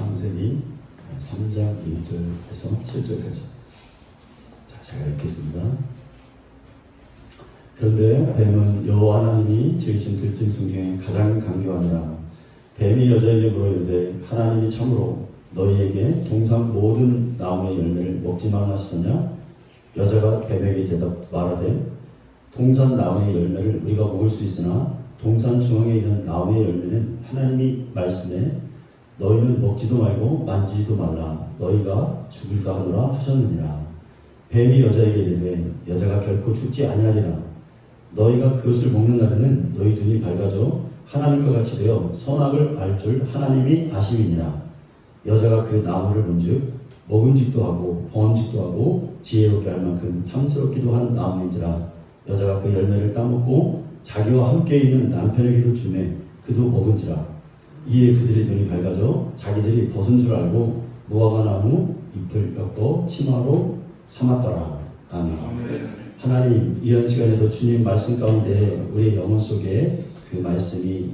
창세기 3장 1절에서 7절까지. 자, 제가 읽겠습니다. 그런데 뱀은 여호와 하나님이 지으신 들짐승 중에 가장 강교하니라. 뱀이 여자에게 물어이르되 하나님이 참으로 너희에게 동산 모든 나무의 열매를 먹지 말라 하시더냐? 여자가 뱀에게 대답 말하되 동산 나무의 열매를 우리가 먹을 수 있으나 동산 중앙에 있는 나무의 열매는 하나님이 말씀에 너희는 먹지도 말고 만지지도 말라 너희가 죽을까 하노라 하셨느니라. 뱀이 여자에게 이르되 여자가 결코 죽지 아니하리라. 너희가 그것을 먹는 날에는 너희 눈이 밝아져 하나님과 같이 되어 선악을 알 줄 하나님이 아심이니라. 여자가 그 나무를 본즉 먹음직도 하고 번음직도 하고 지혜롭게 할 만큼 탐스럽기도 한 나무인지라. 여자가 그 열매를 따먹고 자기와 함께 있는 남편에게도 주매 그도 먹은지라. 이에 그들의 눈이 밝아져 자기들이 벗은 줄 알고 무화과 나무 잎을 엮어 치마로 삼았더라. 아멘. 하나님, 이런 시간에도 주님 말씀 가운데 우리의 영혼 속에 그 말씀이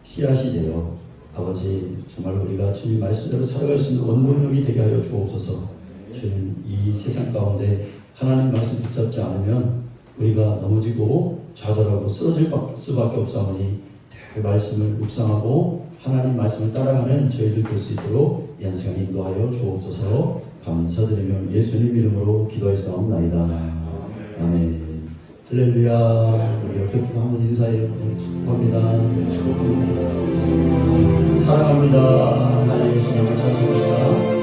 씨앗이 되어 아버지 정말 우리가 주님 말씀대로 살아갈 수 있는 원동력이 되게 하여 주옵소서. 주님, 이 세상 가운데 하나님 말씀 붙잡지 않으면 우리가 넘어지고 좌절하고 쓰러질 수밖에 없사오니 그 말씀을 묵상하고 하나님 말씀을 따라가는 저희들 될 수 있도록 이 한 시간 인도하여 주옵소서. 감사드리며 예수님 이름으로 기도하였사옵나이다. 아멘. 할렐루야. 우리 옆에 분 한번 인사해요. 축복합니다. 축복합니다. 사랑합니다. 하나님 예수님을 찬송합시다.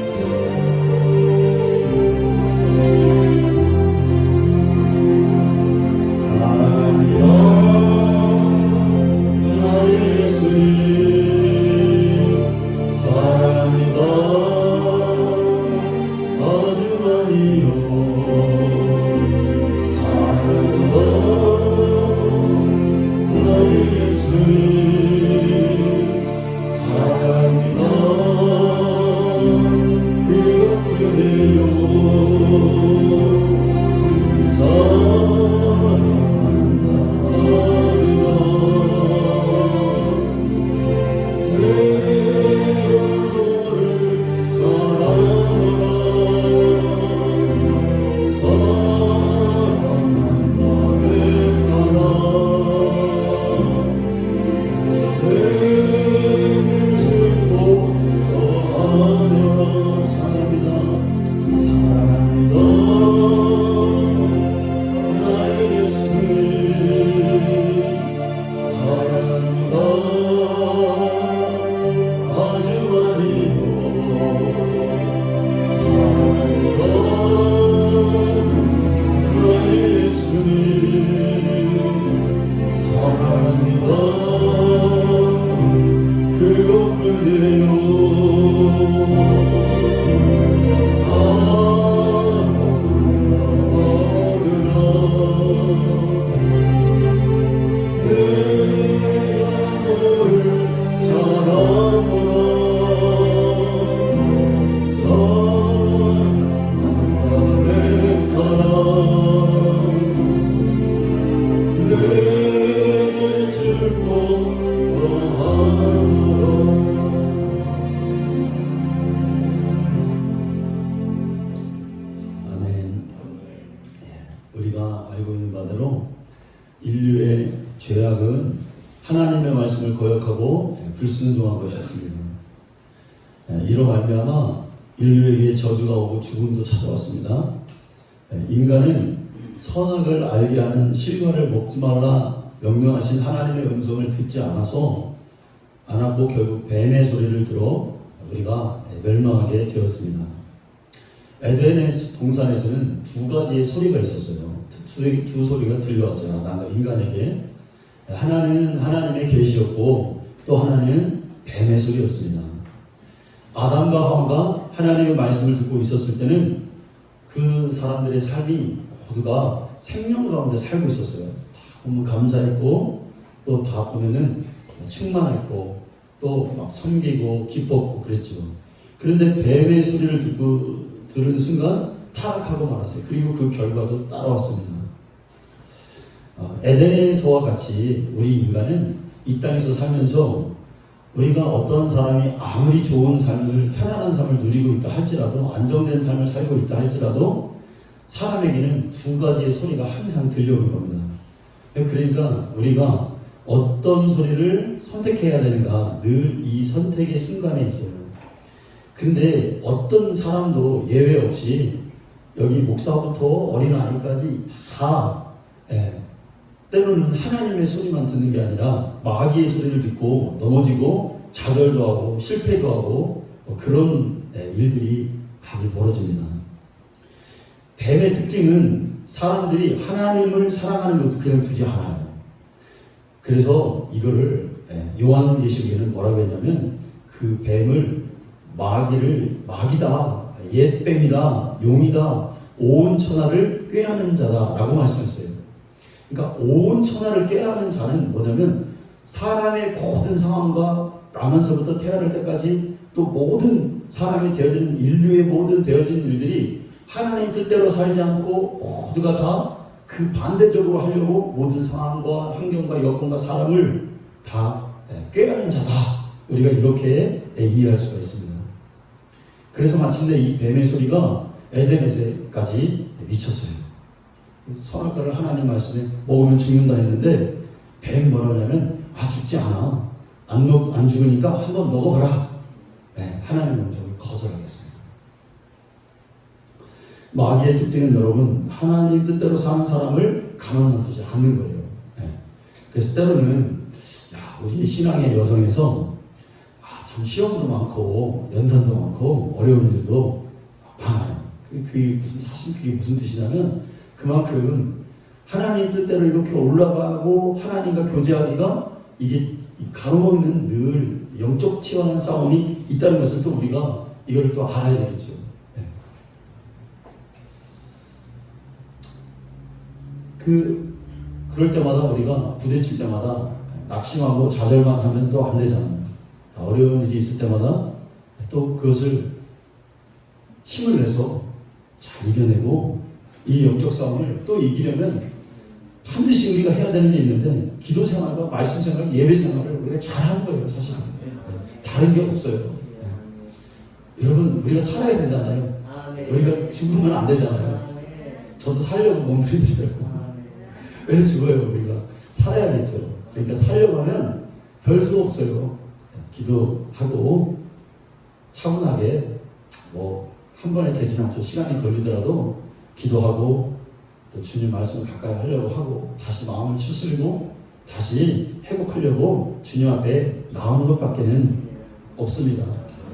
우리가 알고 있는 바대로 인류의 죄악은 하나님의 말씀을 거역하고 불순종한 것이었습니다. 이로 말미암아 인류에게 저주가 오고 죽음도 찾아왔습니다. 인간은 선악을 알게 하는 실과를 먹지 말라 명령하신 하나님의 음성을 듣지 않았고 결국 뱀의 소리를 들어 우리가 멸망하게 되었습니다. 에덴의 동산에서는 두 가지의 소리가 있었어요. 두 소리가 들려왔어요. 아담과 인간에게. 하나는 하나님의 계시였고 또 하나는 뱀의 소리였습니다. 아담과 하와가 하나님의 말씀을 듣고 있었을 때는 그 사람들의 삶이 모두가 생명 가운데 살고 있었어요. 다 보면 감사했고 또 다 보면은 충만했고 또 막 섬기고 기뻤고 그랬죠. 그런데 뱀의 소리를 들은 순간 타락하고 말았어요. 그리고 그 결과도 따라왔습니다. 에덴에서와 같이 우리 인간은 이 땅에서 살면서 우리가 어떤 사람이 아무리 좋은 삶을, 편안한 삶을 누리고 있다 할지라도, 안정된 삶을 살고 있다 할지라도 사람에게는 두 가지의 소리가 항상 들려오는 겁니다. 그러니까 우리가 어떤 소리를 선택해야 되는가, 늘 이 선택의 순간에 있어요. 근데 어떤 사람도 예외 없이 여기 목사부터 어린아이까지 다 때로는 하나님의 소리만 듣는 게 아니라 마귀의 소리를 듣고 넘어지고 좌절도 하고 실패도 하고 그런 일들이 많이 벌어집니다. 뱀의 특징은 사람들이 하나님을 사랑하는 것을 그냥 두지 않아요. 그래서 이거를 요한계시록에는 뭐라고 했냐면 그 뱀을 마귀다, 옛뱀이다, 용이다, 온 천하를 꾀하는 자다 라고 말씀했어요. 그러니까 온 천하를 꾀하는 자는 뭐냐면 사람의 모든 상황과 나면서부터 태어날 때까지 또 모든 사람이 되어지는 인류의 모든 되어진 일들이 하나님 뜻대로 살지 않고 모두가 다 그 반대적으로 하려고 모든 상황과 환경과 여건과 사람을 다 꾀하는 자다. 우리가 이렇게 이해할 수가 있습니다. 그래서 마침내 이 뱀의 소리가 에덴에까지 미쳤어요. 선악과를 하나님 말씀에 먹으면 죽는다 했는데 뱀이 뭐라고 하냐면 죽지 않아. 안 죽으니까 한번 먹어봐라. 하나님의 음성을 거절하겠습니다. 마귀의 특징은 여러분 하나님 뜻대로 사는 사람을 가만두지 않는 거예요. 그래서 때로는 우리 신앙의 여정에서 참 시험도 많고 연단도 많고 어려운 일도 많아요. 그게 무슨 뜻이냐면 그만큼 하나님 뜻대로 이렇게 올라가고 하나님과 교제하기가 이게 가로막는 늘 영적 치열한 싸움이 있다는 것을 또 우리가 이걸 또 알아야 되겠죠. 그럴 때마다 우리가 부딪힐 때마다 낙심하고 좌절만 하면 또 안 되잖아요. 어려운 일이 있을 때마다 또 그것을 힘을 내서 잘 이겨내고 이 영적 싸움을 또 이기려면 반드시 우리가 해야 되는 게 있는데 기도 생활과 말씀 생활, 예배 생활을 우리가 잘하는 거예요. 사실 다른 게 없어요. 여러분 우리가 살아야 되잖아요. 우리가 죽으면 안 되잖아요. 저도 살려고 몸부림치고 왜 죽어요? 우리가 살아야겠죠. 그러니까 살려고 하면 별 수가 없어요. 기도하고 차분하게 한 번에 되지는 않죠. 시간이 걸리더라도 기도하고 또 주님 말씀을 가까이 하려고 하고 다시 마음을 추스리고 다시 회복하려고 주님 앞에 나오는 것밖에는 없습니다.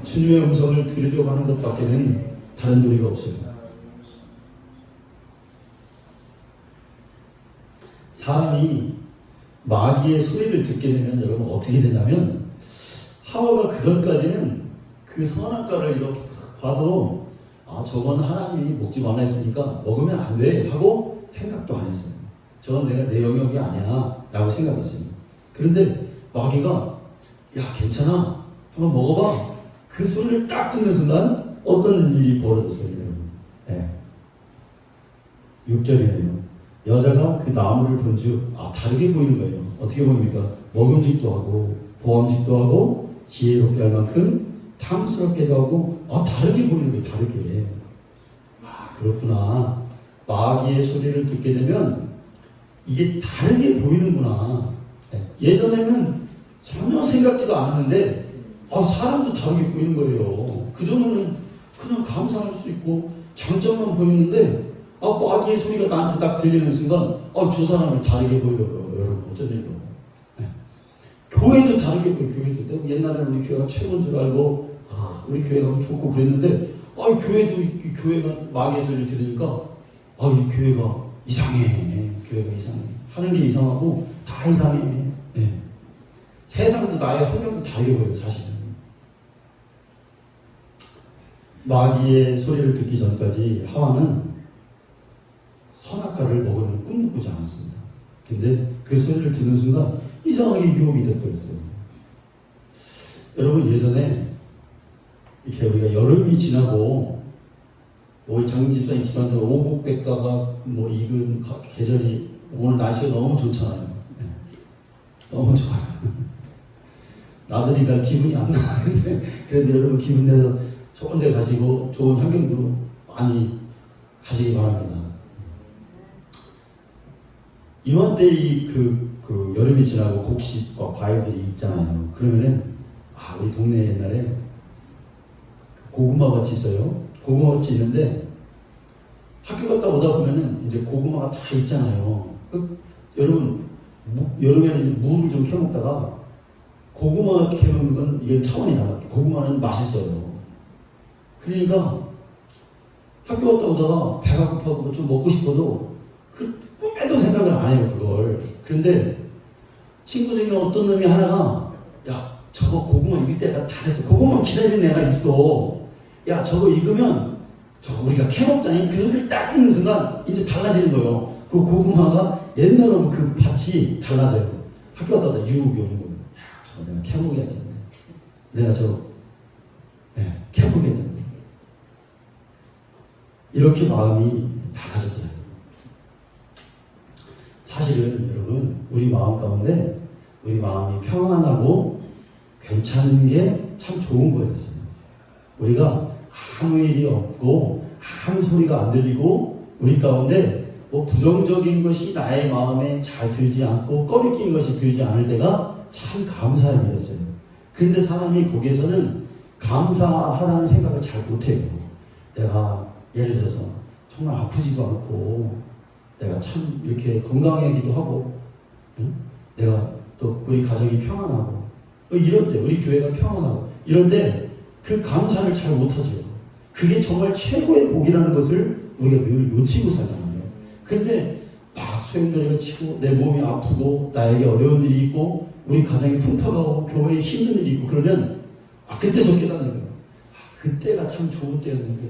주님의 음성을 들으려고 하는 것밖에는 다른 도리가 없습니다. 사람이 마귀의 소리를 듣게 되면 여러분 어떻게 되냐면 하와가 그전까지는 그 선악과를 이렇게 봐도 저건 하나님이 먹지 말라 했으니까 먹으면 안 돼 하고 생각도 안 했어요. 저건 내 영역이 아니야 라고 생각했어요. 그런데 마귀가 괜찮아 한번 먹어봐. 그 소리를 딱 듣는 순간 어떤 일이 벌어졌어요. 6절이네요. 여자가 그 나무를 본즉 다르게 보이는 거예요. 어떻게 보입니까? 먹음직도 하고 보암직도 하고 지혜롭게 할 만큼 탐스럽게도 하고 다르게 보이는 거예요. 다르게. 그렇구나. 마귀의 소리를 듣게 되면 이게 다르게 보이는구나. 예전에는 전혀 생각지도 않았는데 사람도 다르게 보이는 거예요. 그전에는 그냥 감상할 수 있고 장점만 보이는데 마귀의 소리가 나한테 딱 들리는 순간 저 사람이 다르게 보여요. 여러분 어쩐 일로. 교회도 다르게 보여요. 교회도. 옛날에는 우리 교회가 최고인 줄 알고 우리 교회가 좋고 그랬는데 교회도 교회가 마귀의 소리를 들으니까 이 교회가 이상해. 교회가 이상해. 하는 게 이상하고 다 이상해. 세상도 나의 환경도 다르게 보여요. 사실은. 마귀의 소리를 듣기 전까지 하와는 선악과를 먹으려는 꿈도 꾸지 않았습니다. 근데 그 소리를 듣는 순간 이상하게 유혹이 돼버렸어요. 여러분 예전에 이렇게 우리가 여름이 지나고 장님 집사님 집안도 오곡백과가 익은 계절이 오늘 날씨가 너무 좋잖아요. 너무 좋아요. 나들이 갈 기분이 안 나는데 그래도 여러분 기분 내서 좋은 데 가시고 좋은 환경도 많이 가시기 바랍니다. 이맘때 그 여름이 지나고 곡식과 과일들이 있잖아요. 그러면은 우리 동네에 옛날에 고구마밭이 있어요. 고구마밭이 있는데 학교 갔다 오다 보면은 이제 고구마가 다 있잖아요. 여러분 여름에는 이제 무를 좀 캐먹다가 고구마 캐먹는 건 이게 차원이 달라. 고구마는 맛있어요. 그러니까 학교 갔다 오다가 배가 고파도 좀 먹고 싶어도 꿈에도 생각을 안 해요, 그걸. 그런데 친구 중에 어떤 놈이 하나가 야, 저거 고구마 익을 때가 다 됐어. 그것만 기다리는 애가 있어. 야, 저거 익으면 저거 우리가 캐먹자니 그 소리를 딱 듣는 순간 이제 달라지는 거예요. 그 고구마가 옛날로 그 밭이 달라져요. 학교 갔다 오다 유혹이 오는 거예요. 야, 저거 내가 캐먹어야겠네. 내가 캐먹어야겠네. 이렇게 마음이 달라졌잖아요. 사실은 여러분 우리 마음 가운데 우리 마음이 평안하고 괜찮은 게 참 좋은 거였어요. 우리가 아무 일이 없고 아무 소리가 안 들리고 우리 가운데 뭐 부정적인 것이 나의 마음에 잘 들지 않고 꺼리낀 것이 들지 않을 때가 참 감사한 일이었어요. 그런데 사람이 거기에서는 감사하다는 생각을 잘 못해요. 내가 예를 들어서 정말 아프지도 않고 내가 참 이렇게 건강하기도 하고 응? 내가 또 우리 가정이 평안하고 또 이럴 때 우리 교회가 평안하고 이럴 때 그 감사를 잘 못하죠. 그게 정말 최고의 복이라는 것을 우리가 늘 놓치고 살잖아요. 그런데 막 소용돌이가 치고 내 몸이 아프고 나에게 어려운 일이 있고 우리 가정이 풍파가고 교회에 힘든 일이 있고 그러면 그때서 깨닫는 거예요. 그때가 참 좋은 때였는데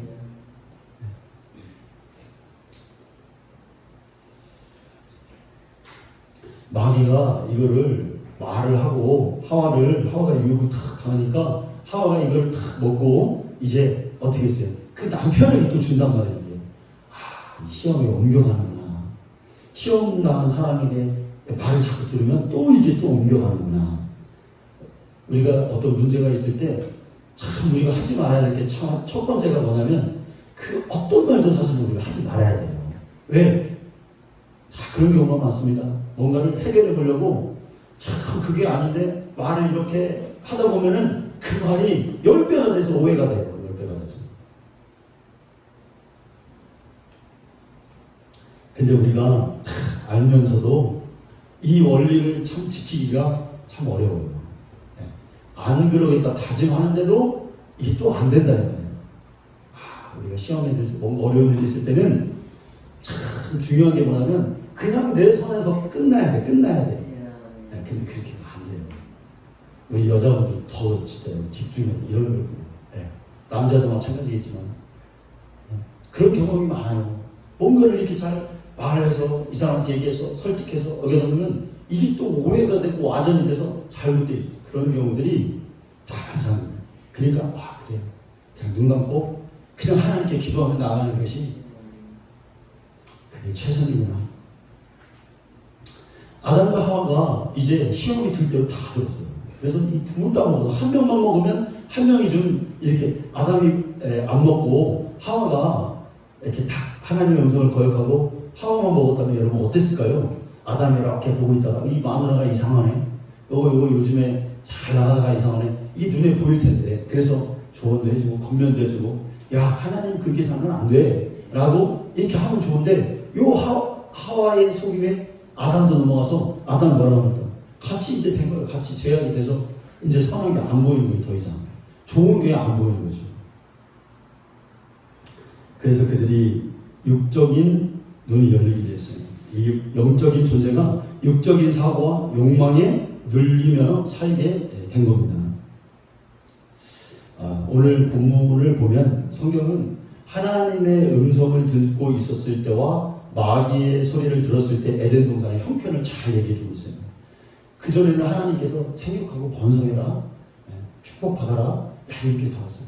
마귀가 이거를 말을 하고 하와가 유혹을 탁 당하니까 하와가 이걸 탁 먹고 이제 어떻게 했어요? 그 남편에게 또 준단 말이에요. 이 시험에 옮겨가는구나. 시험 나는 사람에게 말을 자꾸 들으면 또 이게 또 옮겨가는구나. 우리가 어떤 문제가 있을 때 참 우리가 하지 말아야 될 게 첫 번째가 뭐냐면 그 어떤 말도 사실 우리가 하지 말아야 돼요. 왜? 그런 경우가 많습니다. 뭔가를 해결해 보려고 참 그게 아닌데 말을 이렇게 하다 보면은 그 말이 10배가 돼서 오해가 돼요. 10배가 돼서. 근데 우리가 알면서도 이 원리를 참 지키기가 참 어려워요. 안 그러겠다 다짐하는데도 이게 또 안 된다는 거예요. 우리가 시험에 대해서 뭔가 어려운 일이 있을 때는 참 중요한 게 뭐냐면 그냥 내 선에서 끝나야 돼. 근데 그렇게 안 돼요. 우리 여자분들 더 진짜 집중해 이런 거거든요. 남자도 마찬가지겠지만 그런 경험이 많아요. 뭔가를 이렇게 잘 말해서 이 사람한테 얘기해서 설득해서 어겨놓으면 이게 또 오해가 되고 와전이 돼서 잘못되어 있어요. 그런 경우들이 다 항상 그러니까 그래요. 그냥 눈 감고 그냥 하나님께 기도하며 나아가는 것이 그게 최선이구나. 아담과 하와가 이제 시험이 들 때로 다 들었어요. 그래서 이 둘 다 먹어서 한 명만 먹으면 한 명이 좀 이렇게 아담이 안 먹고 하와가 이렇게 딱 하나님의 음성을 거역하고 하와만 먹었다면 여러분 어땠을까요? 아담이 이렇게 보고 있다가 이 마누라가 이상하네. 이거 요즘에 잘 나가다가 이상하네. 이게 눈에 보일 텐데. 그래서 조언도 해주고 권면도 해주고 야 하나님 그렇게 살면 안 돼. 라고 이렇게 하면 좋은데 요 하와의 속임에 아담도 넘어가서 아담 뭐라고 합니까? 같이 이제 된 거예요. 같이 제약이 돼서 이제 선한 게 안 보이는 거예요. 더 이상. 좋은 게 안 보이는 거죠. 그래서 그들이 육적인 눈이 열리게 됐어요. 이 영적인 존재가 육적인 사고와 욕망에 눌리며 살게 된 겁니다. 오늘 본문을 보면 성경은 하나님의 음성을 듣고 있었을 때와 마귀의 소리를 들었을 때 에덴 동산의 형편을 잘 얘기해주고 있어요. 그전에는 하나님께서 생육하고 번성해라, 축복받아라 이렇게 살았어요.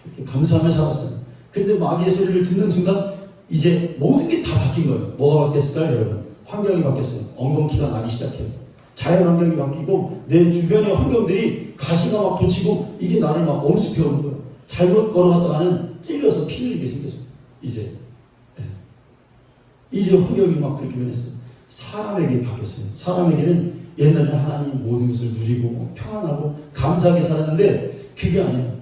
이렇게 감사하며 살았어요. 근데 마귀의 소리를 듣는 순간 이제 모든 게 다 바뀐 거예요. 뭐가 바뀌었을까요 여러분? 환경이 바뀌었어요. 엉겅퀴가 나기 시작해요. 자연환경이 바뀌고 내 주변의 환경들이 가시가 막 돋치고 이게 나를 막 엄습해 오는 거예요. 잘못 걸어갔다가는 찔려서 피 흘리게 생겼어요. 이제 환경이 막 그렇게 변했어요. 사람에게 바뀌었어요. 사람에게는 옛날에 하나님 모든 것을 누리고 평안하고 감사하게 살았는데 그게 아니에요.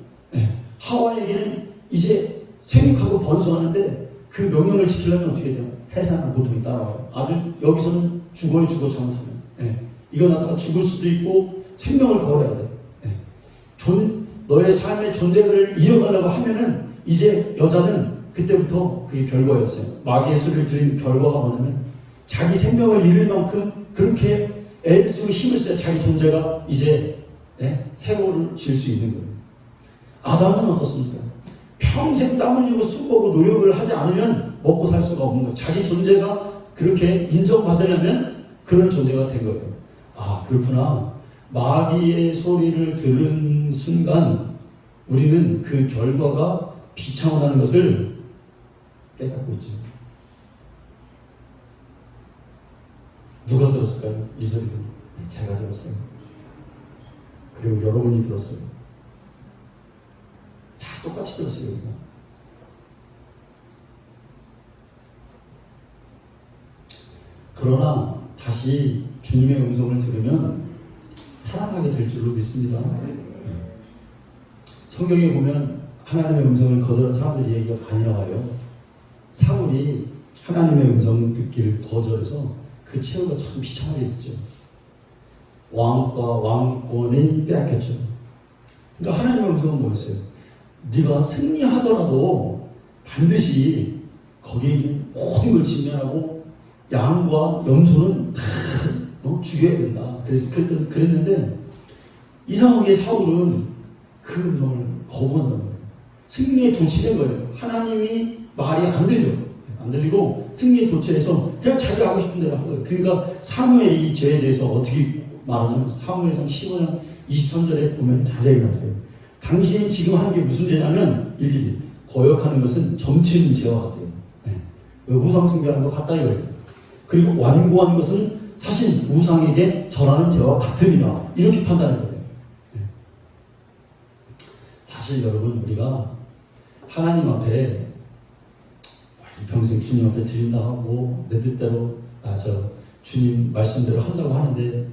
하와에게는 이제 생육하고 번성하는데 그 명령을 지키려면 어떻게 돼요? 해산한 고통이 따라와요. 아주 여기서는 죽어 잘못하면. 이거 나다가 죽을 수도 있고 생명을 걸어야 돼. 너의 삶의 존재를 이어가려고 하면은 이제 여자는 그때부터 그게 결과였어요. 마귀의 소리를 들은 결과가 뭐냐면 자기 생명을 잃을 만큼 그렇게 애를 쓰고 힘을 써야 자기 존재가 이제 세월을 질 수 있는 거예요. 아담은 어떻습니까? 평생 땀 흘리고 수고하고 노력을 하지 않으면 먹고 살 수가 없는 거예요. 자기 존재가 그렇게 인정받으려면 그런 존재가 된 거예요. 아, 그렇구나. 마귀의 소리를 들은 순간 우리는 그 결과가 비참하다는 것을 깨닫고 있죠. 누가 들었을까요? 이 소리를. 제가 들었어요. 그리고 여러분이 들었어요. 다 똑같이 들었어요. 우리가. 그러나 다시 주님의 음성을 들으면 살아나게 될 줄로 믿습니다. 성경에 보면 하나님의 음성을 거절한 사람들의 얘기가 많이 나와요. 사울이 하나님의 음성 듣기를 거절해서 그 최후가 참 비참하게 됐죠. 왕과 왕권을 빼앗겼죠. 그러니까 하나님의 음성은 뭐였어요? 네가 승리하더라도 반드시 거기에 있는 모든 걸 진멸하고 양과 염소는 다 죽여야 된다. 그래서 그랬는데 이상하게 사울은 그 음성을 거부한다는 거예요. 승리에 도취된 거예요. 하나님이 말이 안 들리고 승리에 도취해서 그냥 자기가 하고 싶은 대로 한 거예요. 그러니까 사무엘이 이 죄에 대해서 어떻게 말하냐면 사무엘상 15장 23절에 보면 자세히 나왔어요. 당신이 지금 하는 게 무슨 죄냐면 이렇게 거역하는 것은 점치는 죄와 같아요. 우상 숭배하는 것 같다 이거예요. 그리고 완고한 것은 사실 우상에게 절하는 죄와 같으니라 이렇게 판단하는 거예요. 사실 여러분 우리가 하나님 앞에 평생 주님 앞에 드린다 하고 내 뜻대로 주님 말씀대로 한다고 하는데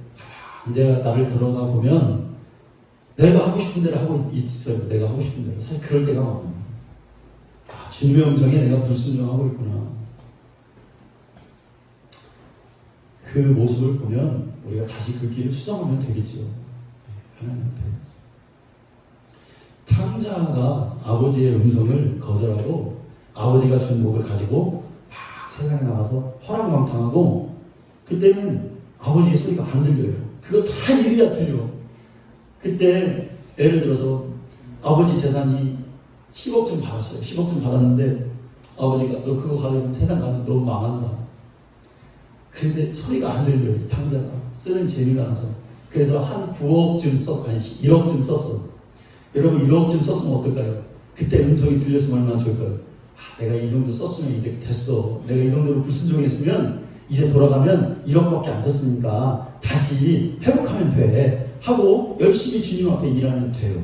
내가 나를 들어가 보면 내가 하고 싶은 대로 하고 있어요. 내가 하고 싶은 대로. 사실 그럴 때가 많아요. 주님의 음성에 내가 불순종하고 있구나. 그 모습을 보면 우리가 다시 그 길을 수정하면 되겠지요. 하나님 앞에. 탕자가 아버지의 음성을 거절하고 아버지가 준 복을 가지고 막 세상에 나가서 허랑방탕하고 그때는 아버지의 소리가 안 들려요. 그거 다 이리야 들려. 그때 예를 들어서 아버지 재산이 10억쯤 받았어요. 10억쯤 받았는데 아버지가 너 그거 가지고 세상 가면 너 망한다. 그런데 소리가 안 들려요. 이 탕자가 쓰는 재미가 나서. 그래서 한 9억쯤 썼고 한 1억쯤 썼어. 여러분 1억쯤 썼으면 어떨까요? 그때 음성이 들렸으면 얼마나 좋을까요? 내가 이 정도 썼으면 이제 됐어. 내가 이 정도로 불순종했으면 이제 돌아가면 1억밖에 안 썼으니까 다시 회복하면 돼 하고 열심히 주님 앞에 일하면 돼요.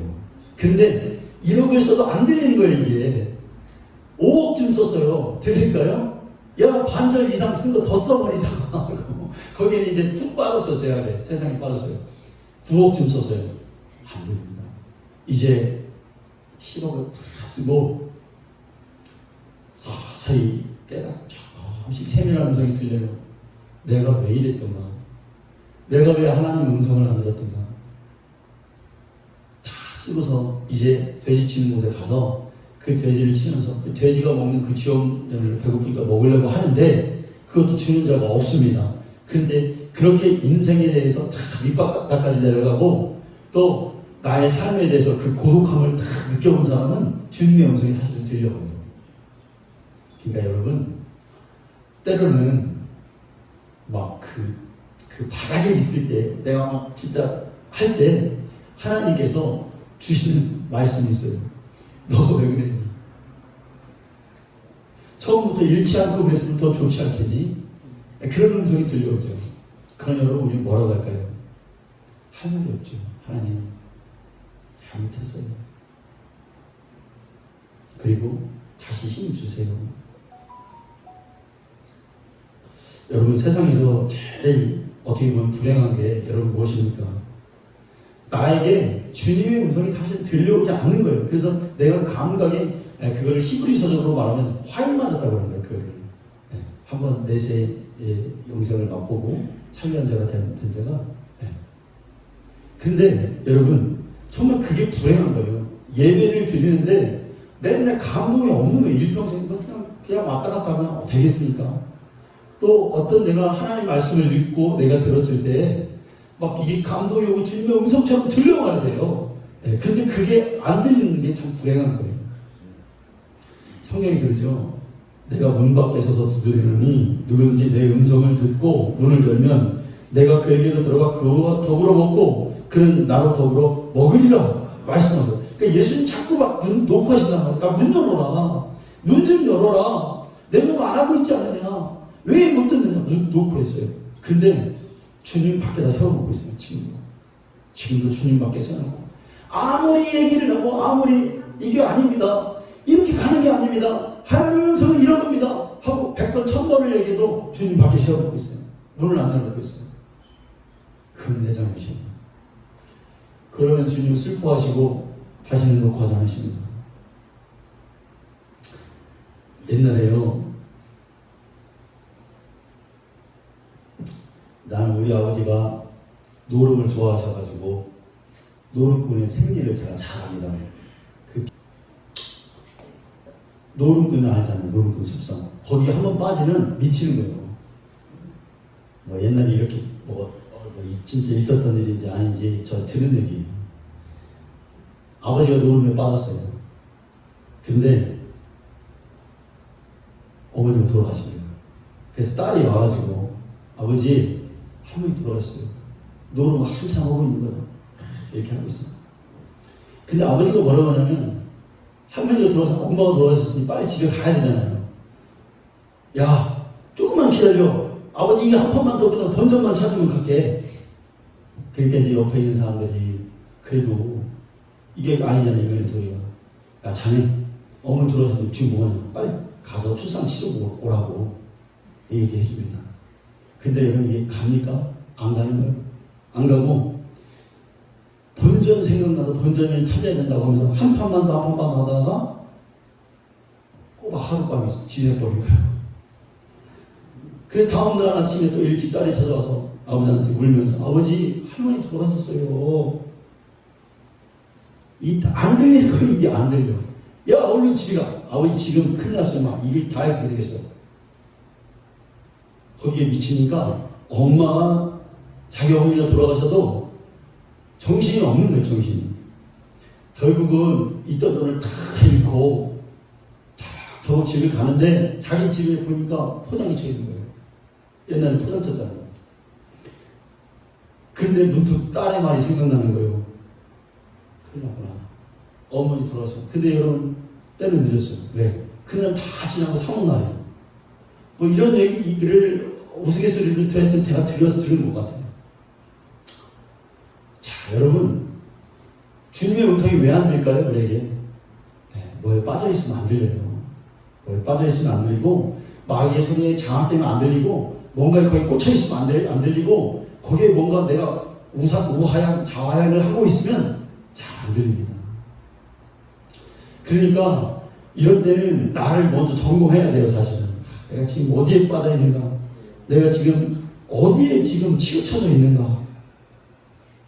그런데 1억을 써도 안 들리는 거예요. 이게 5억쯤 썼어요. 들릴까요? 야 반절 이상 쓴 거 더 써버리자. 거기에는 이제 푹 빠졌어. 제 안에 세상에 빠졌어요. 9억쯤 썼어요. 안 들립니다. 이제 10억을 다 쓰고 서서히 깨닫고 조금씩 세밀한 음성이 들려요. 내가 왜 이랬던가? 내가 왜 하나님 음성을 안 들었던가? 다 쓰고서 이제 돼지 치는 곳에 가서 그 돼지를 치면서 그 돼지가 먹는 그 지원을 배고프니까 먹으려고 하는데 그것도 주는 자가 없습니다. 그런데 그렇게 인생에 대해서 다 밑바닥까지 내려가고 또 나의 삶에 대해서 그 고독함을 다 느껴본 사람은 주님의 음성이 사실은 들려요. 그러니까 여러분 때로는 막 그 바닥에 있을 때 내가 막 진짜 할 때 하나님께서 주시는 말씀이 있어요. 너 왜 그랬니? 처음부터 잃지 않고 그랬으면 더 좋지 않겠니? 그런 음성이 들려오죠. 그럼 여러분 우리 뭐라고 할까요? 할 말이 없죠. 하나님 잘못했어요. 그리고 다시 힘 주세요. 여러분 세상에서 제일 어떻게 보면 불행한 게 여러분 무엇입니까? 나에게 주님의 음성이 사실 들려오지 않는 거예요. 그래서 내가 감각에 그걸 히브리서적으로 말하면 화인 맞았다고 하는 거예요. 그거를 한번 내세의 영생을 맛보고 참여한 자가 된 자가. 근데 여러분 정말 그게 불행한 거예요. 예배를 드리는데 맨날 감동이 없는 거예요. 일평생 그냥 왔다 갔다 하면 되겠습니까? 또 어떤 내가 하나님의 말씀을 읽고 내가 들었을 때 막 이게 감동이 오고 주님의 음성처럼 들려와야 돼요. 근데 그게 안 들리는 게 참 불행한 거예요. 성경이 그러죠. 내가 문 밖에 서서 두드리느니 누구든지 내 음성을 듣고 문을 열면 내가 그에게로 들어가 그와 더불어 먹고 그는 나로 더불어 먹으리라 말씀하고. 그러니까 예수님 자꾸 막 문 놓고 하신단 말이야. 문 열어라. 문 좀 열어라. 내가 말하고 있지 않느냐. 왜 못 듣느냐. 문 놓고 했어요. 근데 주님 밖에다 세워놓고 있어요. 지금도 주님 밖에 세워놓고 아무리 얘기를 하고 아무리 이게 아닙니다. 이렇게 가는 게 아닙니다. 하나님의 음성은 이런 겁니다. 하고 100번 1000번을 얘기해도 주님 밖에 세워놓고 있어요. 문을 안 열어놓고 있어요. 그건 내 잘못입니다. 그러면 주님은 슬퍼하시고 다시는 놓고 하지 않으십니다. 옛날에요. 나는 우리 아버지가 노름을 좋아하셔가지고 노름꾼의 생리를 제가 잘합니다. 그 노름꾼은 알잖아요. 노름꾼 습성. 거기 한번 빠지면 미치는 거예요. 뭐 옛날에 이렇게 진짜 있었던 일인지 아닌지 저 들은 얘기예요. 아버지가 노름에 빠졌어요. 근데 어머니가 돌아가십니다. 그래서 딸이 와가지고 아버지 할머니 돌아갔어요. 노름 한참 하고 있는 거야. 이렇게 하고 있어요. 근데 아버지가 뭐라고 하냐면 할머니가 돌아서 엄마가 돌아가셨으니 빨리 집에 가야 되잖아요. 야 조금만 기다려. 아버지 이게 한 판만 더 그냥 본전만 찾으면 갈게. 그러니까 이제 옆에 있는 사람들이 그래도 이게 아니잖아요. 이거는 소리가. 야 자네 어머니 돌아서 지금 뭐하냐. 빨리 가서 출산 치르고 오라고 얘기해 줍니다. 근데 여러분 이게 갑니까? 안 가는 거예요. 안 가고 본전 생각나서 본전을 찾아야 된다고 하면서 한 판만 더 한 판만 하다가 꼬박 하룻밤에 지내버린 거예요. 그래서 다음날 아침에 또 일찍 딸이 찾아와서 아버지한테 울면서 아버지 할머니 돌아섰어요. 안 들리는 거예요. 이게 안 들려. 야 얼른 집에 가. 아버지 지금 큰일 났어요. 막 이게 다 이렇게 되겠어. 거기에 미치니까 엄마가 자기 어머니가 돌아가셔도 정신이 없는 거예요. 정신이. 결국은 있던 돈을 다 잃고 겨우 집에 가는데 자기 집에 보니까 포장이 쳐 있는 거예요. 옛날에 포장 쳤잖아요. 근데 문득 딸의 말이 생각나는 거예요. 큰일 났구나. 어머니 돌아가셔. 근데 여러분 때는 늦었어요. 왜? 그날 다 지나고 3월날이에요. 뭐 이런 얘기를 우스갯소리를 제가 들은 것 같아요. 자, 여러분 주님의 음성이 왜 안 들릴까요? 우리에게 뭐에 빠져있으면 안 들려요. 뭐에 빠져있으면 안 들리고 마귀의 소리에 장악되면 안 들리고 뭔가에 거기 꽂혀있으면 안 들리고 거기에 뭔가 내가 우하향, 좌하향을 하고 있으면 잘 안 들립니다. 그러니까 이럴 때는 나를 먼저 점검해야 돼요. 사실은 내가 지금 어디에 빠져 있는가, 내가 지금 어디에 지금 치우쳐져 있는가,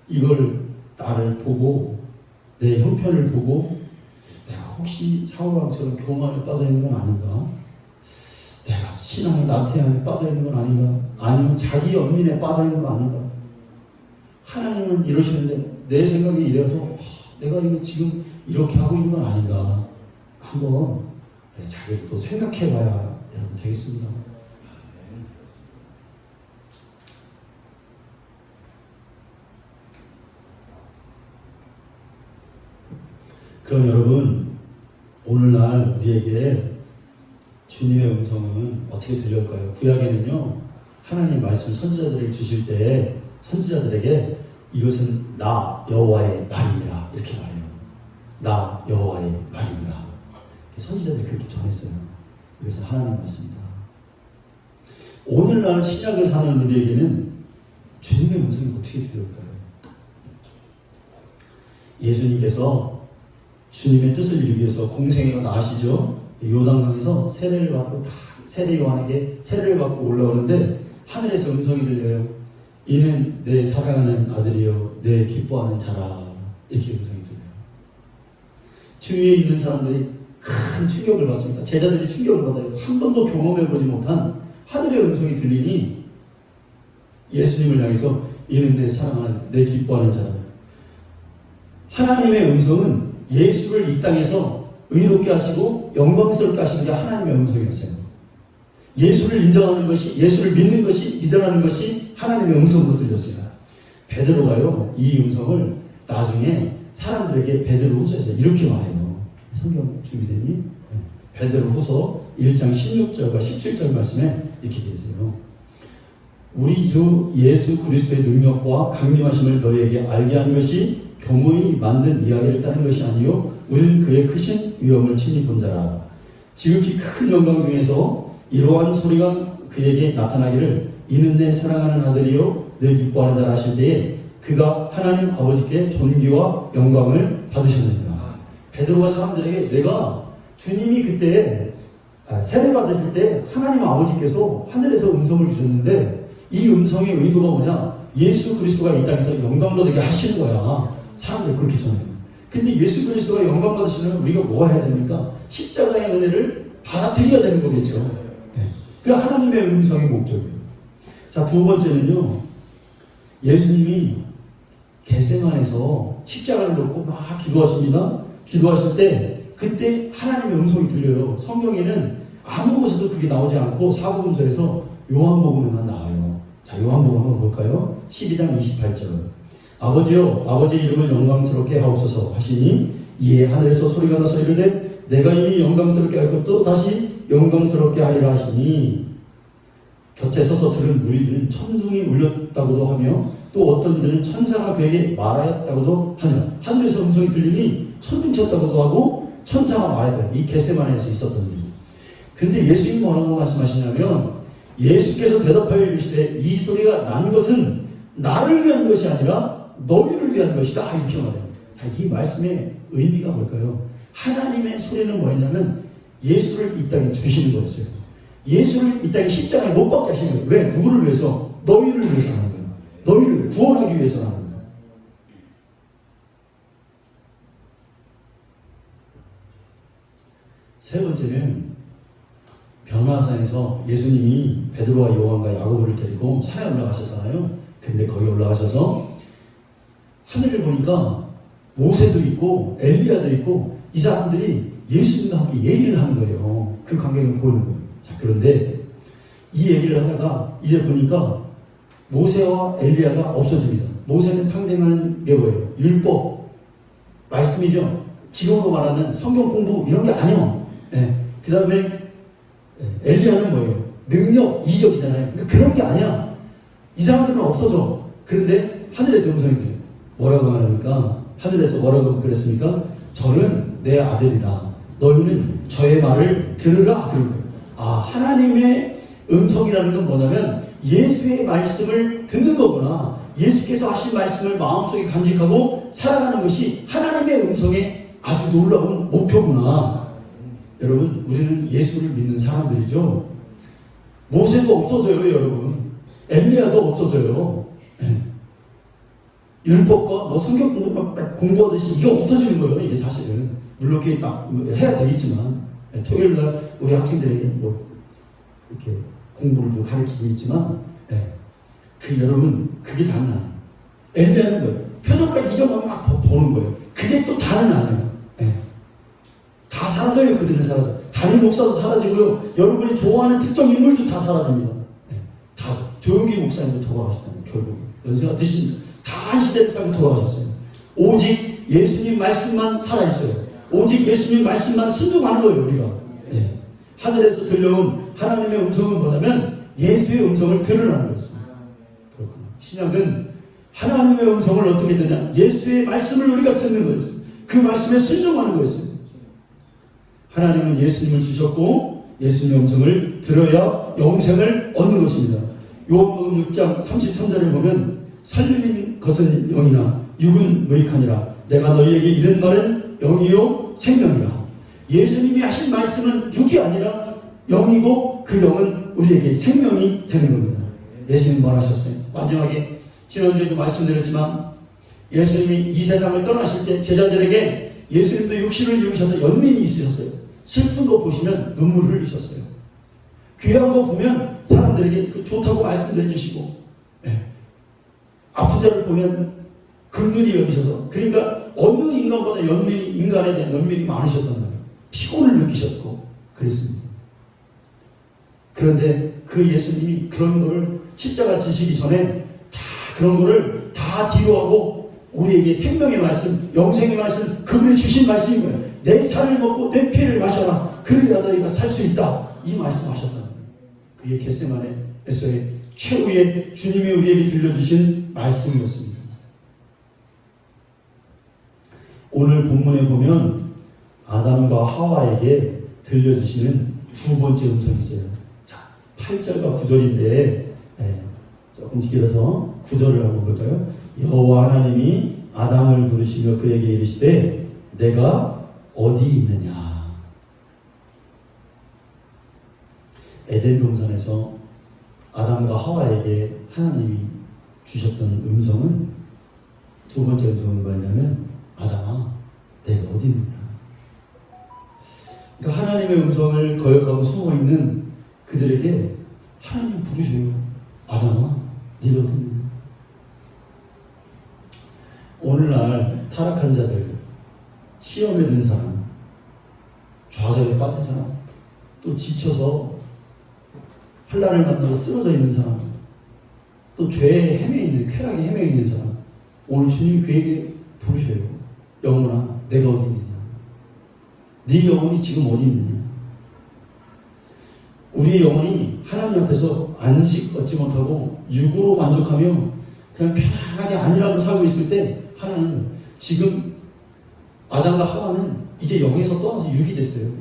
이걸 나를 보고 내 형편을 보고 내가 혹시 사울왕처럼 교만에 빠져 있는 건 아닌가, 내가 신앙의 나태함에 빠져 있는 건 아닌가, 아니면 자기 연민에 빠져 있는 건 아닌가. 하나님은 이러시는데 내 생각이 이래서 내가 이거 지금 이렇게 하고 있는 건 아닌가 한번 자기를 또 생각해 봐야 여러분 되겠습니다. 그럼 여러분 오늘날 우리에게 주님의 음성은 어떻게 들릴까요? 구약에는요 하나님 말씀 선지자들에게 주실 때 선지자들에게 이것은 나 여호와의 말이니라 이렇게 말해요. 나 여호와의 말이니라. 선지자들이 그렇게 전했어요. 이것은 하나님 말씀입니다. 오늘날 신약을 사는 우리에게는 주님의 음성이 어떻게 들릴까요? 예수님께서 주님의 뜻을 이루기 위해서 공생애가 나으시죠. 요단강에서 세례를 받고 다 세례 요한에게 세례를 받고 올라오는데 하늘에서 음성이 들려요. 이는 내 사랑하는 아들이요 내 기뻐하는 자라. 이렇게 음성이 들려요. 주위에 있는 사람들이 큰 충격을 받습니다. 제자들이 충격을 받아요. 한 번도 경험해보지 못한 하늘의 음성이 들리니 예수님을 향해서 이는 내 사랑하는 내 기뻐하는 자라. 하나님의 음성은 예수를 이 땅에서 의롭게 하시고 영광스럽게 하시는 게 하나님의 음성이었어요. 예수를 인정하는 것이, 예수를 믿는 것이, 믿어가는 것이 하나님의 음성으로 들렸어요. 베드로가요, 이 음성을 나중에 사람들에게 베드로후서에서 이렇게 말해요. 성경 준비되니? 베드로후서 1장 16절과 17절 말씀에 이렇게 계세요. 우리 주 예수 그리스도의 능력과 강림하심을 너희에게 알게 하는 것이 교무히 만든 이야기를 따는 것이 아니요 우리는 그의 크신 위엄을 친히 본 자라. 지극히 큰 영광 중에서 이러한 소리가 그에게 나타나기를 이는 내 사랑하는 아들이요 내 기뻐하는 자라 하실 때에 그가 하나님 아버지께 존귀와 영광을 받으셨느니라. 베드로가 사람들에게 내가 주님이 그때 세례 받으실 때 하나님 아버지께서 하늘에서 음성을 주셨는데 이 음성의 의도가 뭐냐? 예수 그리스도가 이 땅에서 영광 받게 하시는 거야. 사람들이 그렇게 전해요. 근데 예수 그리스도가 영광 받으시려면 우리가 뭐 해야 됩니까? 십자가의 은혜를 받아들여야 되는 거겠죠. 네. 그 하나님의 음성의 목적이에요. 자, 두 번째는요. 예수님이 겟세마네에서 십자가를 놓고 막 기도하십니다. 기도하실 때 그때 하나님의 음성이 들려요. 성경에는 아무 곳에도 그게 나오지 않고 사복음서에서 요한복음에만 나와요. 자, 요한복음 한번 볼까요? 12장 28절. 아버지여 아버지의 이름을 영광스럽게 하옵소서 하시니 이에 하늘에서 소리가 나서 이르되 내가 이미 영광스럽게 할 것도 다시 영광스럽게 하리라 하시니 곁에 서서 들은 무리들은 천둥이 울렸다고도 하며 또 어떤 이들은 천사가 그에게 말하였다고도 하느라. 하늘에서 음성이 들리니 천둥 쳤다고도 하고 천사가 말했다. 이 겟세마네에서 있었던 일. 근데 예수님이 뭐라고 말씀하시냐면 예수께서 대답하여 이르시되 이 소리가 난 것은 나를 위한 것이 아니라 너희를 위한 것이다. 이렇게 말해요. 이 말씀의 의미가 뭘까요? 하나님의 소리는 뭐였냐면 예수를 이 땅에 주시는 거였어요. 예수를 이 땅에 십자가에 못 박게 하시는 거예요. 왜? 누구를 위해서? 너희를 위해서 하는 거예요. 너희를 구원하기 위해서 하는 거예요. 세 번째는 변화산에서 예수님이 베드로와 요한과 야고보를 데리고 산에 올라가셨잖아요. 근데 거기 올라가셔서 하늘을 보니까 모세도 있고 엘리야도 있고 이 사람들이 예수님과 함께 얘기를 하는 거예요. 그 광경을 보는 거예요. 자, 그런데 이 얘기를 하다가 이제 보니까 모세와 엘리야가 없어집니다. 모세는 상징하는 게 뭐예요? 율법, 말씀이죠. 지금으로 말하는 성경 공부 이런 게 아니에요. 네. 그 다음에 엘리야는 뭐예요? 능력, 이적이잖아요. 그러니까 그런 게 아니야. 이 사람들은 없어져. 그런데 하늘에서 음성이 들려요. 뭐라고 말합니까? 하늘에서 뭐라고 그랬습니까? 저는 내 아들이라. 너희는 저의 말을 들으라. 그런 거예요. 아, 하나님의 음성이라는 건 뭐냐면 예수의 말씀을 듣는 거구나. 예수께서 하신 말씀을 마음속에 간직하고 살아가는 것이 하나님의 음성의 아주 놀라운 목표구나. 여러분, 우리는 예수를 믿는 사람들이죠. 모세도 없어져요, 여러분. 엘리야도 없어져요. 율법과 성경 공부하듯이 이게 없어지는 거예요, 이게 사실은. 물론 그게 딱 해야 되겠지만, 토요일 날 우리 학생들에게 뭐 이렇게 공부를 좀 가르치고 있지만, 여러분, 그게 다는 아니에요. 엘리야는 거예요. 표적과 이적만 막 보는 거예요. 그게 또 다는 아니에요. 다 사라져요. 그들은 사라져. 담임 목사도 사라지고요. 여러분이 좋아하는 특정 인물도 다 사라집니다. 다 조용기 목사님도 돌아가시잖아요. 결국 연세가 드신 다 한 시대를 살고 돌아가셨어요. 오직 예수님 말씀만 살아있어요. 오직 예수님 말씀만 순종하는 거예요. 우리가 하늘에서 들려온 하나님의 음성은 뭐냐면 예수의 음성을 들으라는 것입니다. 그렇구나. 신약은 하나님의 음성을 어떻게 듣냐? 예수의 말씀을 우리가 듣는 거였습니다. 그 말씀에 순종하는 거였습니다. 하나님은 예수님을 주셨고 예수님의 음성을 들어야 영생을 얻는 것입니다. 요한복음 6장 33절에 보면 살림인 것은 영이나 육은 무익하니라. 내가 너희에게 이른 말은 영이요 생명이라. 예수님이 하신 말씀은 육이 아니라 영이고 그 영은 우리에게 생명이 되는 겁니다. 예수님 뭘 하셨어요? 마지막에 지난주에도 말씀드렸지만 예수님이 이 세상을 떠나실 때 제자들에게 예수님도 육신을 입으셔서 연민이 있으셨어요. 슬픈 거 보시면 눈물을 흘리셨어요. 귀한 거 보면 사람들에게 좋다고 말씀도 해주시고, 아픈 자를 보면 긍휼히 여기셔서, 그러니까 어느 인간보다 인간에 대한 연민이 많으셨단 말이에요. 피곤을 느끼셨고 그랬습니다. 그런데 그 예수님이 그런 거를 십자가 지시기 전에 다 그런 거를 다 뒤로 하고 우리에게 생명의 말씀, 영생의 말씀, 그분이 주신 말씀인 거예요. 내 살을 먹고 내 피를 마셔라. 그래야 너희가 살 수 있다. 이 말씀하셨다는 거예요. 그게 겟세마네에서의 최후의 주님이 우리에게 들려주신 말씀이었습니다. 오늘 본문에 보면 아담과 하와에게 들려주시는 두 번째 음성이 있어요. 자, 8절과 9절인데 조금 길어서 9절을 한번 볼까요? 여호와 하나님이 아담을 부르시며 그에게 이르시되 내가 어디 있느냐. 에덴 동산에서 아담과 하와에게 하나님이 주셨던 음성은 두 번째 음성은 뭐냐면 아담아 내가 어디 있느냐. 그러니까 하나님의 음성을 거역하고 숨어있는 그들에게 하나님 부르셔요. 아담아 네가 어디 있느냐. 오늘날 타락한 자들, 시험에 든 사람, 좌절에 빠진 사람, 또 지쳐서 환난을 만나고 쓰러져 있는 사람, 또 죄에 헤매 있는, 쾌락에 헤매 있는 사람, 오늘 주님이 그에게 부르셔요. 영혼아 내가 어디 있느냐. 네 영혼이 지금 어디 있느냐. 우리의 영혼이 하나님 앞에서 안식 얻지 못하고 육으로 만족하며 그냥 편안하게 아니라고 살고 있을 때 하나님은 지금 아담과 하와는 이제 영에서 떠나서 육이 됐어요.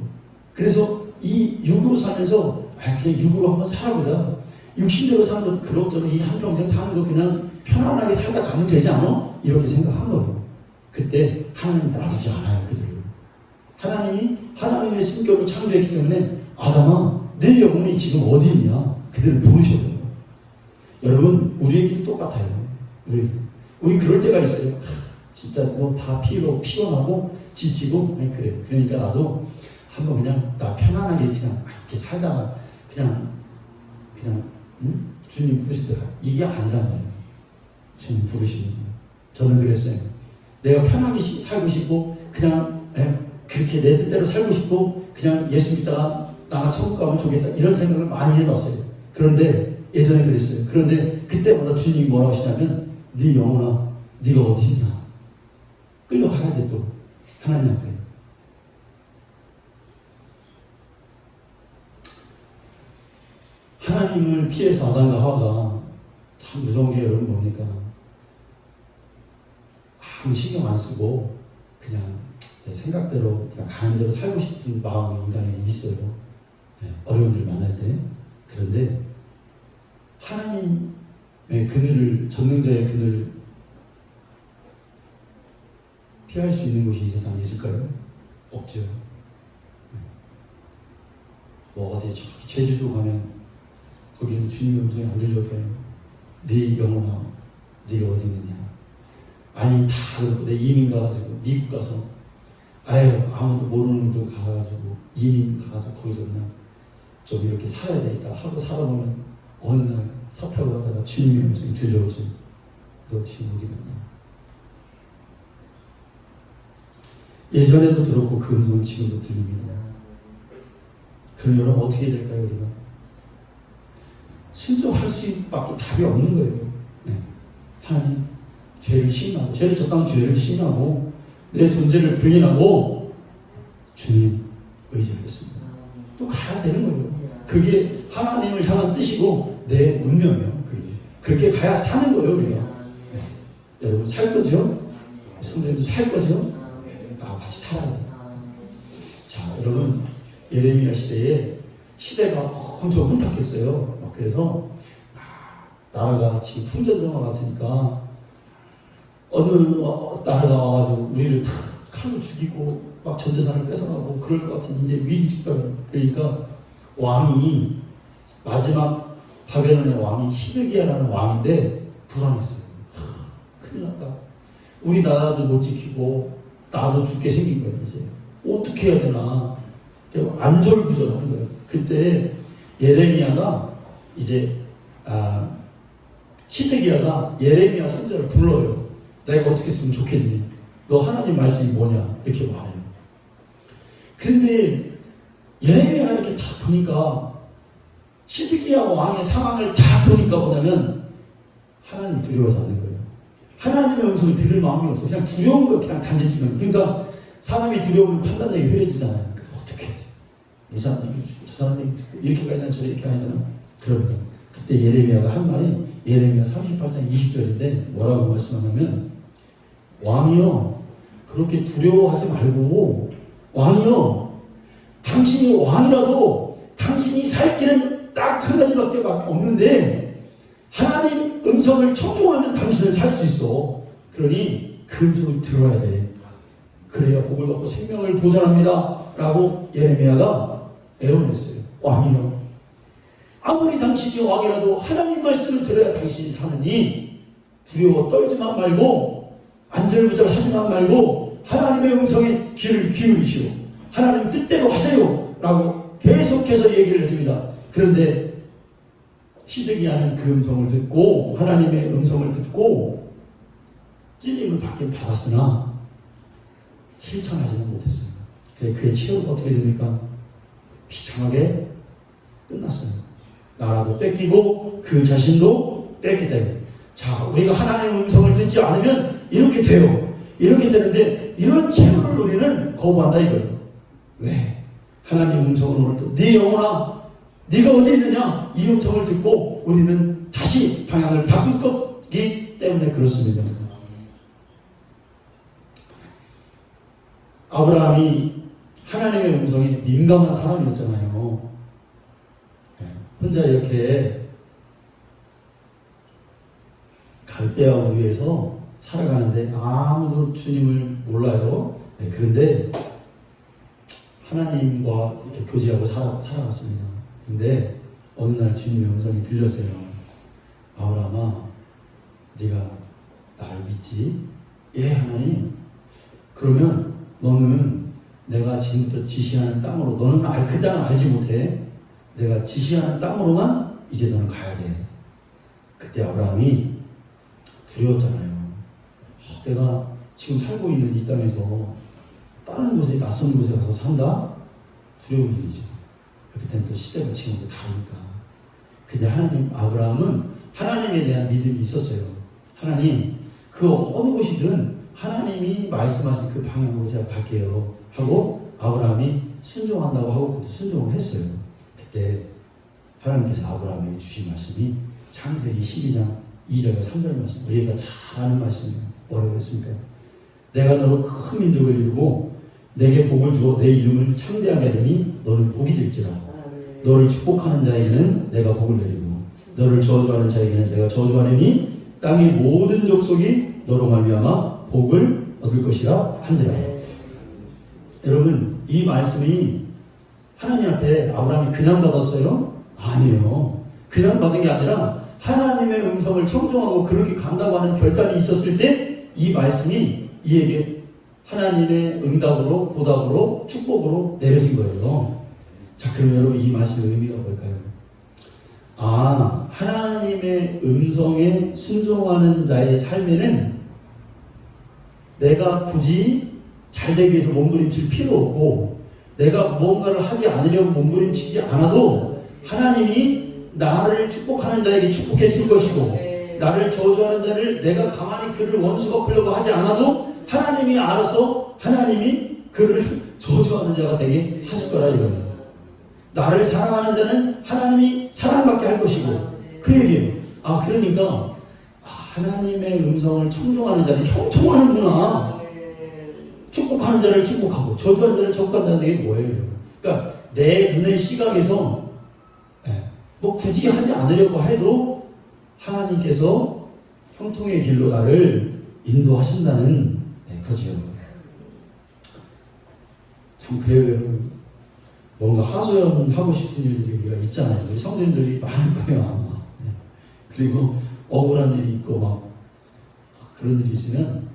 그래서 이 육으로 살면서 그냥 육으로 한번 살아보자. 육신대로 사는 것도 그럭저럭 이 한평생 사는 거 그냥 편안하게 살다 가면 되지 않아? 이렇게 생각한 거예요. 그때 하나님 놔두지 않아요. 그들을. 하나님이 하나님의 성격을 창조했기 때문에 아담아 내 영혼이 지금 어디 있냐. 그들을 부르셔요. 여러분 우리에게도 똑같아요. 우리 그럴 때가 있어요. 진짜 뭐 다 피곤하고 지치고 그래. 그러니까 나도 한번 그냥 나 편안하게 그냥 이렇게 살다가 그냥 주님 부르시더라. 이게 아니란 말이에요. 주님 부르시는 거예요. 저는 그랬어요. 내가 편하게 살고 싶고 그냥 그렇게 내 뜻대로 살고 싶고 그냥 예수 믿다가 나가 천국 가면 좋겠다 이런 생각을 많이 해봤어요. 그런데 예전에 그랬어요. 그런데 그때마다 주님이 뭐라고 하시냐면 네 영혼아 네가 어디 있냐. 끌려가야 돼 또 하나님 앞에. 하나님을 피해서 아담과 하와가 참 무서운 게 여러분 뭡니까? 아무 신경 안 쓰고 그냥 내 생각대로 그냥 가는 대로 살고 싶은 마음이 인간에 있어요. 어려운 일 만날 때. 그런데 하나님의 그늘을, 전능자의 그늘을 피할 수 있는 곳이 이 세상에 있을까요? 없죠. 뭐 어디 제주도 가면 거기는 주님의 음성이 안 들려올까요? 네 영혼아 네가 어디 있느냐. 아니 다 내 이민 가가지고 미국 가서 아무도 모르는 곳도 가가지고 이민 가가지고 거기서 그냥 좀 이렇게 살아야 되겠다 하고 살아보면 어느 날 차 타고 가다가 주님의 음성이 들려오죠. 너 지금 어디 갔냐. 예전에도 들었고 그 음성은 지금도 들립니다. 그럼 여러분 어떻게 해야 될까요? 우리가 순종할 수밖에 답이 없는 거예요. 하나님 죄를 시인하고 죄를 졌다면 죄를 시인하고 내 존재를 부인하고 주님 의지하겠습니다. 또 가야 되는 거예요. 그게 하나님을 향한 뜻이고 내 운명이에요. 그렇게 가야 사는 거예요, 우리가. 네. 여러분 살 거죠? 성도님도 살 거죠? 나하고 같이 살아야 돼요. 자, 여러분 예레미야 시대에 시대가 엄청 혼탁했어요. 그래서 나라가 지금 풍전정화 같으니까 어느 나라가 와가지고 우리를 다 칼로 죽이고 막 전재산을 뺏어가고 그럴 것 같은 이제 위기 직전. 그러니까 왕이 마지막 바벨론의 왕이 히드기야라는 왕인데 불안했어요. 큰일 났다. 우리 나라도 못 지키고 나도 죽게 생긴 거예요. 이제 어떻게 해야 되나 안절부절하는 거예요. 그때 예레미야가 이제 히드기야가 예레미야 선지자를 불러요. 내가 어떻게 쓰면 좋겠니? 너 하나님 말씀이 뭐냐? 이렇게 말해요. 그런데 예레미야가 이렇게 다 보니까 시드기야 왕의 상황을 다 보니까 뭐냐면 하나님 두려워하지 않는 거예요. 하나님의 음성을 들을 마음이 없어. 그냥 두려운 거 그냥 단지 주는 거예요. 그러니까 사람이 두려우면 판단력이 흐려지잖아요. 어떻게 해야 돼? 이 사람 얘기 듣고 저 사람 얘기 듣고 이렇게 가야 되나 저렇게 가야 되나? 그럽니다. 그때 예레미야가 한 말이 예레미야 38장 20절인데 뭐라고 말씀하냐면 왕이여 그렇게 두려워하지 말고 왕이여 당신이 왕이라도 당신이 살 길은 딱 한 가지밖에 없는데 하나님 음성을 청종하면 당신은 살 수 있어. 그러니 그 음성을 들어야 돼. 그래야 복을 받고 생명을 보존합니다. 라고 예레미야가 애원했어요. 왕이여 아무리 당신이 왕이라도 하나님 말씀을 들어야 당신이 사느니 두려워 떨지만 말고 안절부절하지만 말고 하나님의 음성에 귀를 기울이시오. 하나님 뜻대로 하세요. 라고 계속해서 얘기를 해줍니다. 그런데 시드기야는 그 음성을 듣고 하나님의 음성을 듣고 찔림을 받긴 받았으나 실천하지는 못했어요. 그의 치료가 어떻게 됩니까? 비참하게 끝났어요. 나라도 뺏기고 그 자신도 뺏기 때문에. 자, 우리가 하나님의 음성을 듣지 않으면 이렇게 돼요. 이렇게 되는데 이런 채무를 우리는 거부한다 이거예요. 왜? 하나님 음성은 오늘도 네 영혼아 네가 어디 있느냐 이 음성을 듣고 우리는 다시 방향을 바꿀 거기 때문에 그렇습니다. 아브라함이 하나님의 음성에 민감한 사람이었잖아요. 혼자 이렇게 갈대아 우유에서 살아가는데 아무도 주님을 몰라요. 그런데 하나님과 이렇게 교제하고 살아갔습니다. 근데 어느 날 주님의 음성이 들렸어요. 아브라함아, 네가 나를 믿지? 예, 하나님. 그러면 너는 내가 지금부터 지시하는 땅으로, 너는 그 땅을 알지 못해. 내가 지시하는 땅으로만 이제 너는 가야 돼. 그때 아브라함이 두려웠잖아요. 내가 지금 살고 있는 이 땅에서 다른 곳에, 낯선 곳에 가서 산다? 두려운 일이죠. 그때는 또 시대가 지금도 다르니까. 근데 아브라함은 하나님에 대한 믿음이 있었어요. 하나님, 그 어느 곳이든 하나님이 말씀하신 그 방향으로 제가 갈게요. 하고 아브라함이 순종한다고 하고 그때 순종을 했어요. 그때 하나님께서 아브라함에게 주신 말씀이 창세기 12장 2절과 3절 말씀, 우리가 잘 아는 말씀이에요. 뭐라고 했습니까? 내가 너로 큰 민족을 이루고 내게 복을 주어 내 이름을 창대하게 하리니 너는 복이 될지라. 너를 축복하는 자에게는 내가 복을 내리고 너를 저주하는 자에게는 내가 저주하리니 땅의 모든 족속이 너로 말미암아 복을 얻을 것이라 한지라. 여러분, 이 말씀이 하나님 앞에 아브라함이 그냥 받았어요? 아니에요. 그냥 받은 게 아니라 하나님의 음성을 청종하고 그렇게 간다고 하는 결단이 있었을 때 이 말씀이 이에게 하나님의 응답으로, 보답으로, 축복으로 내려진 거예요. 자, 그럼 여러분 이 말씀의 의미가 뭘까요? 하나님의 음성에 순종하는 자의 삶에는 내가 굳이 잘 되기 위해서 몸부림칠 필요 없고 내가 무언가를 하지 않으려고 몸부림치지 않아도 하나님이 나를 축복하는 자에게 축복해 줄 것이고 나를 저주하는 자를 내가 가만히 그를 원수 갚으려고 하지 않아도 하나님이 알아서 하나님이 그를 저주하는 자가 되게 하실 거라 이거예요. 나를 사랑하는 자는 하나님이 사랑받게 할 것이고 그 얘기예요. 그러니까 하나님의 음성을 청종하는 자는 형통하는구나. 축복하는 자를 축복하고 저주하는 자를 저주한다는 게 뭐예요? 그러니까 내 눈의 시각에서 뭐 굳이 하지 않으려고 해도 하나님께서 형통의 길로 나를 인도하신다는 거죠. 참 그래요. 뭔가 하소연하고 싶은 일들이 우리가 있잖아요. 우리 성도님들이 많을 거예요 아마. 그리고 억울한 일이 있고 막 그런 일이 있으면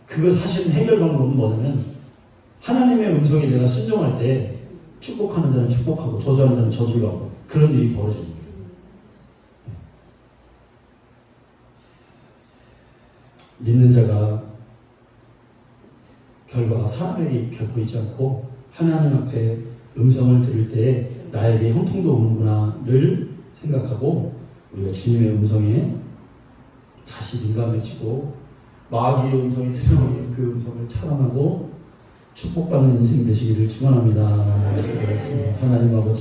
그거 사실은 해결 방법은 뭐냐면 하나님의 음성에 내가 순종할 때 축복하는 자는 축복하고 저주하는 자는 저주하고 그런 일이 벌어집니다. 믿는 자가 결과가 사람에게 결코 있지 않고 하나님 앞에 음성을 들을 때 나에게 형통도 오는구나를 생각하고 우리가 주님의 음성에 다시 민감해지고 마귀의 음성이 들려오는 그 음성을 차단하고 축복받는 인생 되시기를 축원합니다. 하나님 아버지